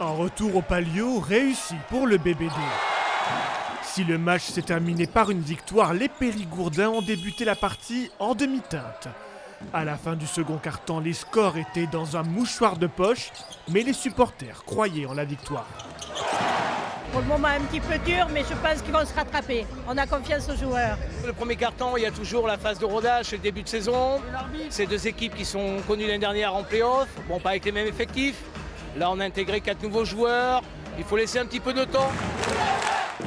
Un retour au palio réussi pour le BBD. Si le match s'est terminé par une victoire, les Périgourdins ont débuté la partie en demi-teinte. À la fin du second quart-temps, les scores étaient dans un mouchoir de poche, mais les supporters croyaient en la victoire. Pour le moment un petit peu dur, mais je pense qu'ils vont se rattraper. On a confiance aux joueurs. Le premier quart-temps, il y a toujours la phase de rodage, c'est le début de saison. C'est deux équipes qui sont connues l'année dernière en play-off, bon pas avec les mêmes effectifs. Là on a intégré 4 nouveaux joueurs, il faut laisser un petit peu de temps.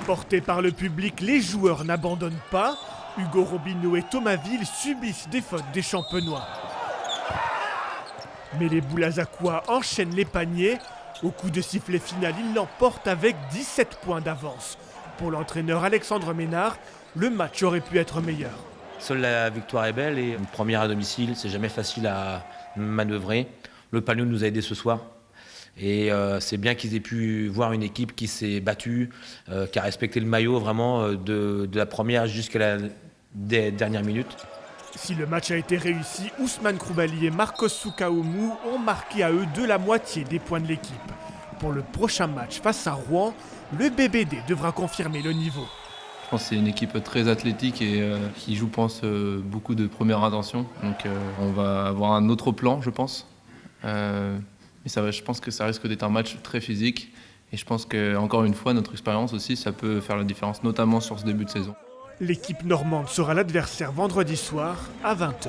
Portés par le public, les joueurs n'abandonnent pas. Hugo Robineau et Thomas Ville subissent des fautes des Champenois. Mais les Boulazacois enchaînent les paniers. Au coup de sifflet final, ils l'emportent avec 17 points d'avance. Pour l'entraîneur Alexandre Ménard, le match aurait pu être meilleur. Seule la victoire est belle et une première à domicile, c'est jamais facile à manœuvrer. Le Palio nous a aidés ce soir. Et c'est bien qu'ils aient pu voir une équipe qui s'est battue, qui a respecté le maillot vraiment de la première jusqu'à la dernière minute. Si le match a été réussi, Ousmane Kroumbali et Marcos Soukaoumou ont marqué à eux deux la moitié des points de l'équipe. Pour le prochain match face à Rouen, le BBD devra confirmer le niveau. Je pense que c'est une équipe très athlétique et qui joue, beaucoup de première intention. Donc on va avoir un autre plan, je pense. Mais je pense que ça risque d'être un match très physique. Et je pense qu'encore une fois, notre expérience aussi, ça peut faire la différence, notamment sur ce début de saison. L'équipe normande sera l'adversaire vendredi soir à 20h.